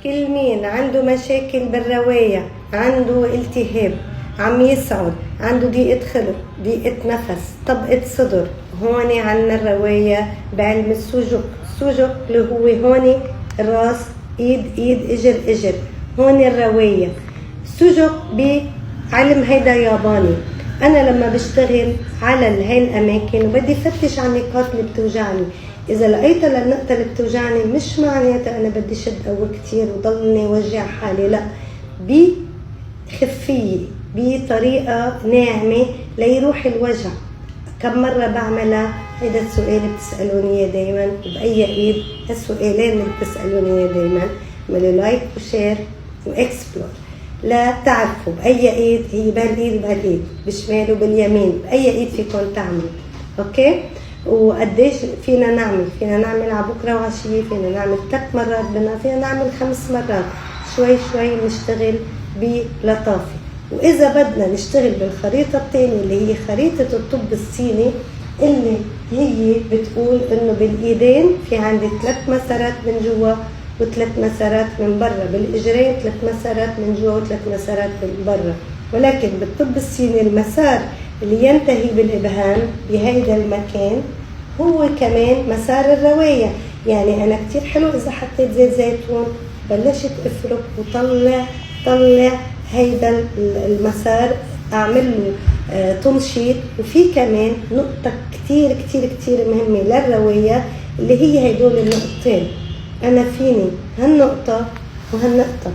كل مين عنده مشاكل بالرواية، عنده التهاب، عم يصعد، عنده ضيقة خلق، ضيقة نفس، طبقة صدر، هون عنا الرواية بعلم السجق. السجق اللي هو هون الراس، ايد اجر اجر، هون الرواية. السجق بعلم هيدا ياباني. انا لما بشتغل على هاي الاماكن وبدي فتش عن النقاط اللي بتوجعني، اذا لقيتها للنقطة اللي بتوجعني مش معناتها انا بدي شد قوي كتير وضلني وجع حالي، لا، بخفية بطريقة ناعمة ليروح الوجع. كم مرة بعملها؟ هيدا السؤال بتسألوني اياه دايما، بأي ايد؟ السؤالين اللي بتسألوني اياه دايما. اعملوا لايك وشير واكسبلور لا تعرفوا بأي ايد هي، بهالايد بهالايد، بالشمال وباليمين، بأي ايد فيكم تعملوا. اوكي؟ وقديش فينا نعمل على بكره وعشيه، فينا نعمل 3 مرات بالنهار، فينا نعمل 5 مرات، شوي شوي نشتغل بلطافه. واذا بدنا نشتغل بالخريطه الثانيه اللي هي خريطه الطب الصيني، اللي هي بتقول انه بالايدين في عندي 3 مسارات من جوا و3 مسارات من برا، بالاجرين 3 مسارات من جوا و3 مسارات من برا. ولكن بالطب الصيني المسار اللي ينتهي بالابهام بهيدا المكان هو كمان مسار الرواية. يعني انا كتير حلو اذا حطيت زيت زيتون بلشت افرك وطلع هيدا المسار، اعمل له تنشيط. وفي كمان نقطة كتير كتير كتير مهمة للرواية اللي هي هدول النقطتين. انا فيني هالنقطة وهالنقطة،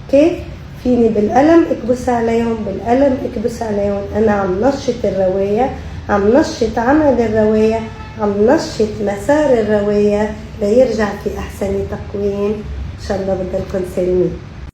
اوكي؟ فيني بالقلم اكبس عليهم، بالقلم اكبس عليهم. انا عم نشط الرواية، عم نشط عمل الرواية، عم نشط مسار الرواية ليرجع في احسن تقويم. ان شاء الله بضلكم سالمين.